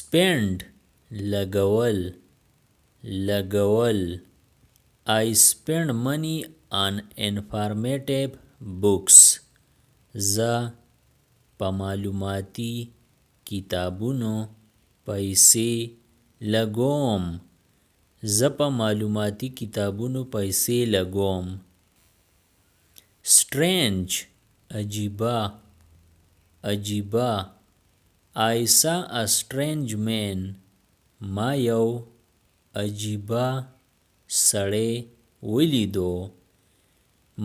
spend لګول لګول I spend money on informative books زه په معلوماتي کتابونو پیسې لګوم زه په معلوماتي کتابونو پیسې لګوم strange عجیبه عجیبه I saw a strange man ما یو عجیبه سړی ولیدو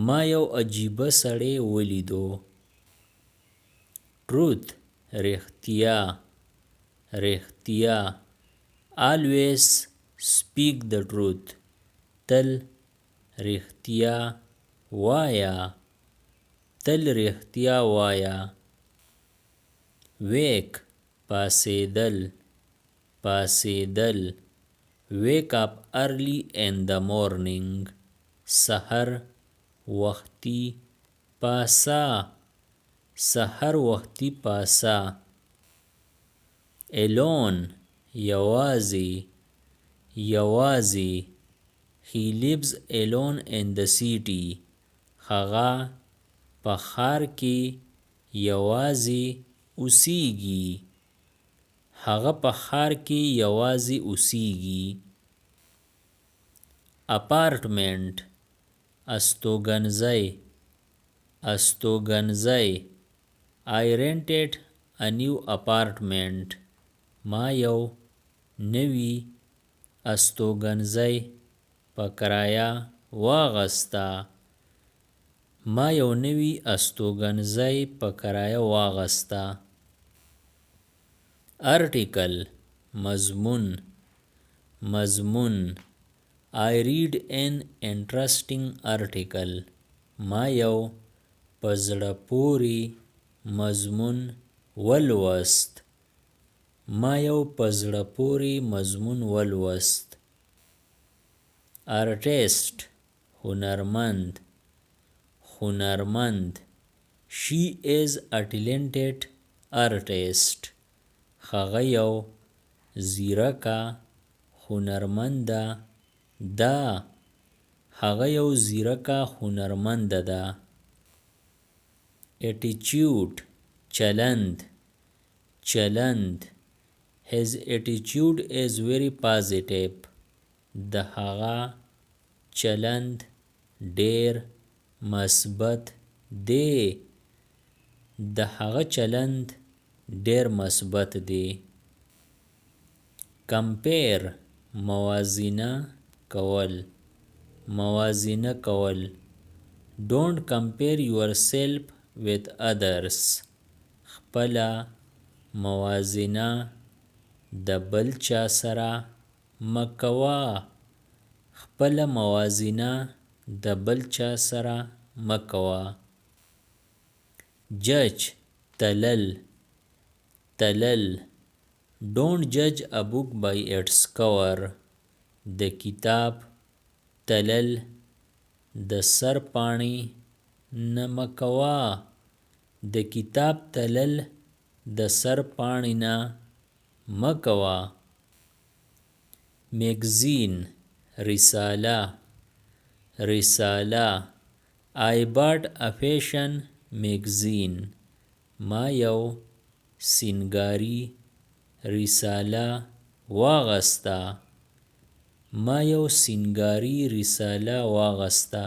ما یو عجیبه سړی ولیدو truth رښتیا رښتیا always speak the truth تل رښتیا وایا تل رښتیا وایا wake پاسېدل پاسېدل wake up early in the morning سحر وختي پاسا سحر وختي پاسا alone یوازې یوازې he lives alone in the city هغه په ښار کې یوازې اوسیږي هغه په ښار کې یوازې اوسیږي اپارټمنټ استوګنځی استوګنځی I rented a new apartment ما یو نوی استوګنځی په کرایه واغسته ما یو نوی استوګنځی په کرایه واغسته article مضمون مضمون I read an interesting article ما یو په زړه پورې مضمون ولوست ما یو په زړه پورې مضمون ولوست artist هنرمند هنرمند she is a talented artist هغه یو زیرکه هنرمنده ده هغه یو زیرکه هنرمنده ده attitude چلند چلند his attitude is very positive د هغه چلند ډیر مثبت دی د هغه چلند ډیر مثبت دی compare موازنه کول موازنه کول don't compare yourself with others خپله موازنه د بل چا سره مکوه خپله موازنه د بل چا سره مکوه judge تلل تلل don't judge a book by its cover د کتاب تلل د سر پاڼې نه مکوه د کتاب تلل د سر پاڼې نه مکوه میگزین رساله رساله I bought a fashion magazine ما یو سینګاري رساله واغسته ما یو سینګاري رساله واغسته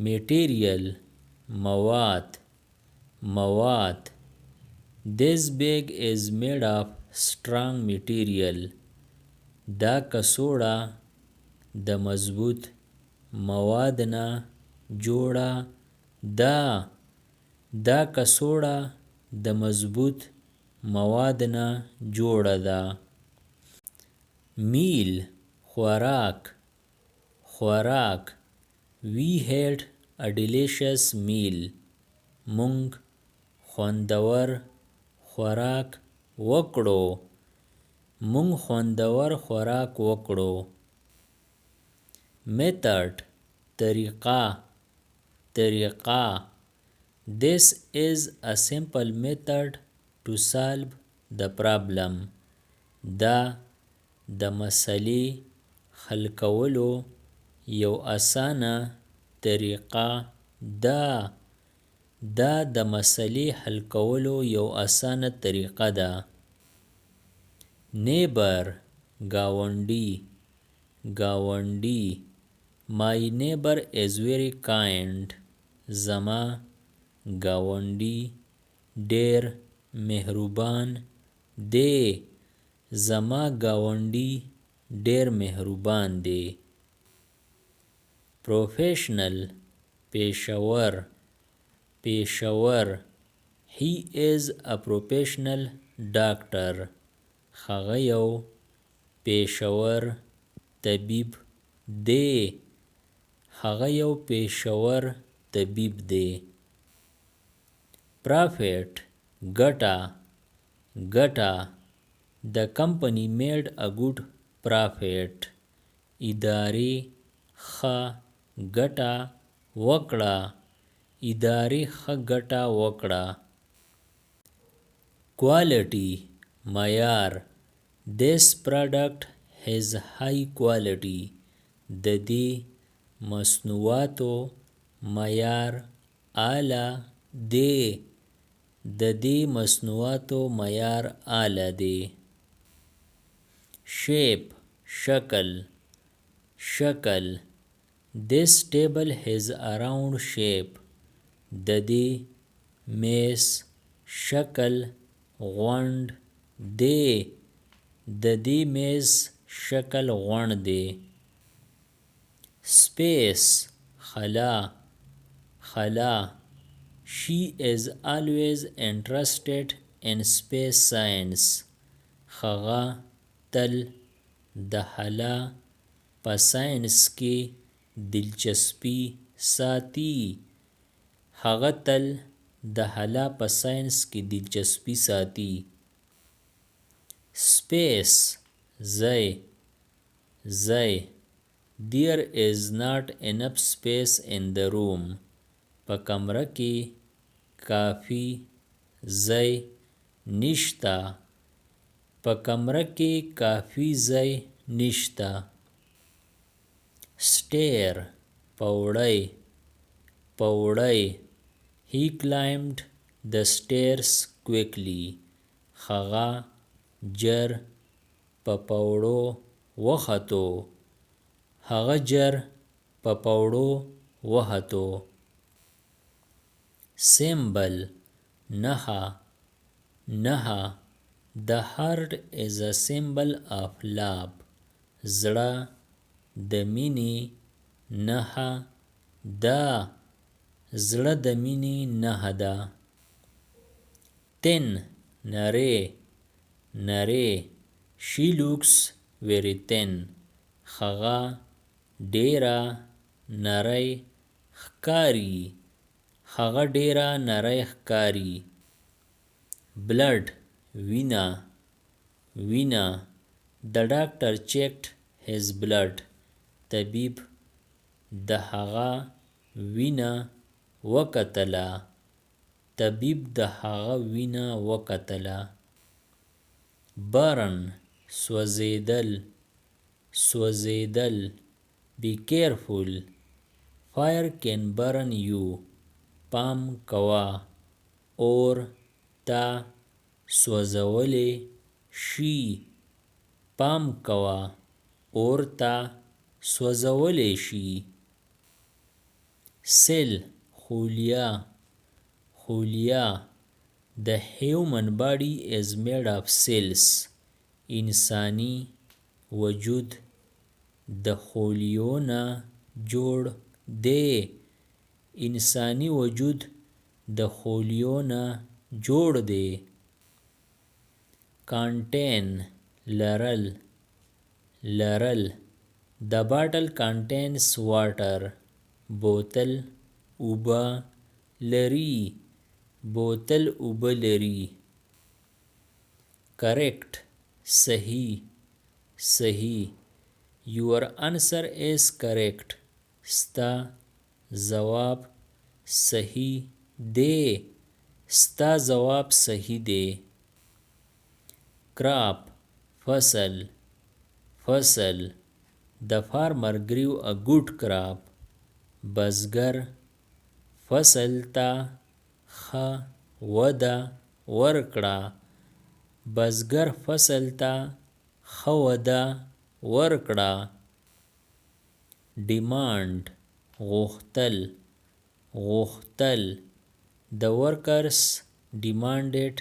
material مواد مواد this bag is made of strong material دا کڅوړه د مضبوط مواد نه جوړه ده دا کڅوړه د مضبوط مواد نه جوړه ده meal خوراک خوراک we had a delicious meal مونږ خوندور خوراک وکړو مونږ خوندور خوراک وکړو method طریقه طریقه this is a simple method to solve the problem. دا د مسلې حل کولو یو اسانه طریقه ده. دا د مسلې حل کولو یو اسانه طریقه ده. neighbor گاونډي گاونډي My neighbor is very kind. زما گاونډي ډېر مهربان دی. زما گاونډي ډېر مهربان دی. Professional پیشور پیشور He is a professional doctor. هغه یو پیشور طبیب دی. هغه یو پیشور طبیب دی. Profit ګټه ګټه The company made a good profit. ادارې ښه ګټه وکړه. ادارې ښه ګټه وکړه. Quality معیار This product has high quality. د دې مصنوعاتو معیار اعلی دی. د دې مصنوعاتو معیار اعلی دی. Shape شکل شکل This table has a round shape. د دې میز شکل غونډ دی. د دې میز شکل غونډ دی. Space خلا خلا She is always interested in space science. هغه تل د خلا په ساینس کې دلچسپي ساتي. هغه تل د خلا په ساینس کې دلچسپي ساتي. Space ځای ځای There is not enough space in the room. په کمره کې کافي ځای نشته. په کمره کې کافي ځای نشته. Stair پوړی پوړی He climbed the stairs quickly. هغه ژر په پوړو وختو. هغه ژر په پوړو وختو. Symbol نښه نښه The heart is a symbol of love. زړه د مینې نښه ده. زړه د مینې نښه ده. Thin نری نری She looks very thin. هغه ډیره نری ښکاري. هغه ډیره نری ښکاري. Blood وینه وینه The doctor checked his blood. طبیب د هغه وینه وکتله. طبیب د هغه وینه وکتله. Burn سوځیدل سوځیدل Be careful. Fire can burn you. پام کوه اور تا سوځولی شي. پام کوه اور تا سوځولی شي. Cell خولیا خولیا The human body is made of cells. انسانی وجود د خولیو نه جوړ دی. انسانی وجود د خولیو نه جوړ دی. Contain لرل لرل The bottle contains water. بوتل اوبه لري. بوتل اوبه لري. Correct صحیح صحیح Your answer is correct. ستا ځواب صحیح دی. ستا ځواب صحیح دی. crop फसल फसल. The farmer grew a good crop. بزګر فصل ته ښه وده ورکړه. بزګر فصل ته ښه وده ورکړه. Demand غوښتل غوښتل. The workers demanded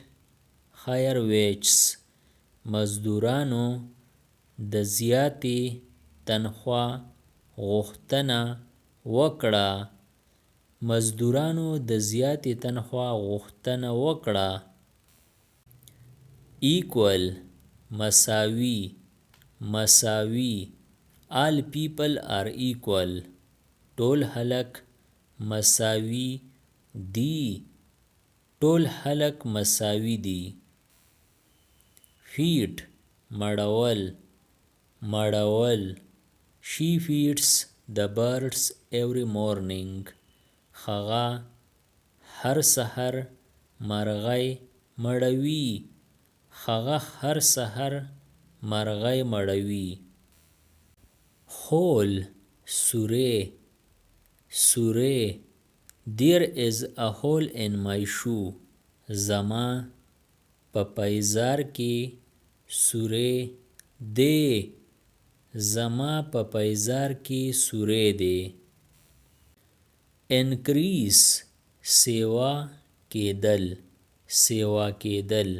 higher wages. مزدورانو د زیاتې تنخوا غوښتنه وکړه. مزدورانو د زیاتې تنخوا غوښتنه وکړه. Equal مساوي مساوي. All people are equal. ټول خلک مساوي دي. ټول خلک مساوي دي. Feed مړول مړول. She feeds the birds every morning. هغه هر سحر مرغۍ مړوي. هغه هر سحر مرغۍ مړوي. Hole سوری سوری. There is a hole in my shoe. زما په پیزار کې سوری دی. زما په پیزار کې سوری دی. Increase سیوا کېدل سیوا کېدل.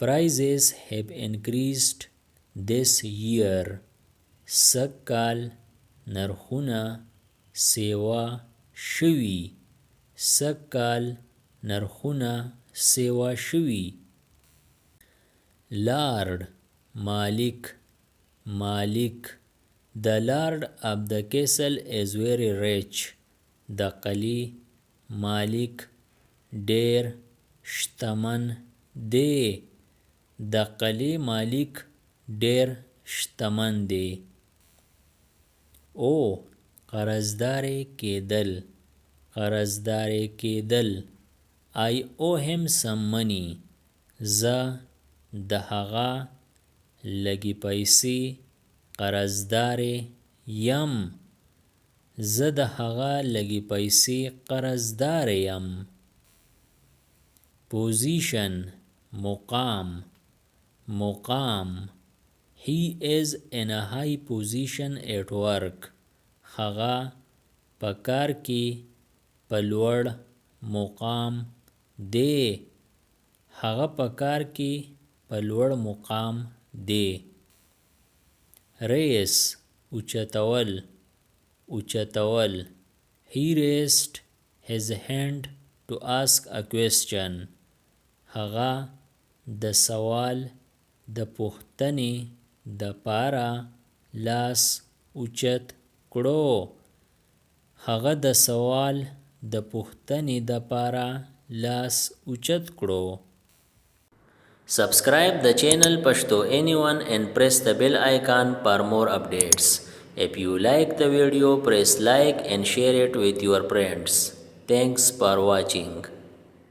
Prices have increased this year. سږ کال نرخونه سیوا شوي. سږ کال نرخونه سیوا شوي. Lord مالک مالک. The lord of the castle is very rich. د قلعې مالک ډیر شتمن دی. د قلعې مالک ډیر شتمن دی. او قرضداري کېدل قرضداري کېدل. I owe him some money. زه د هغه لږې پیسې قرضداري یم. زه د هغه لږې پیسې قرضداري یم. Position مقام مقام. He is in a high position at work. هغه په کار کې په لوړ مقام دی. هغه په کار کې په لوړ مقام دی. Raise اوچتول اوچتول. He raised his hand to ask a question. هغه د سوال د پوښتنې د پاره لاس اوچت کړو. هغه د سوال د پوښتنې د پاره لاس اوچت کړو. Subscribe the channel Pashto Anyone and press the bell icon for more updates. If you like the video, press like and share it with your friends. Thanks for watching.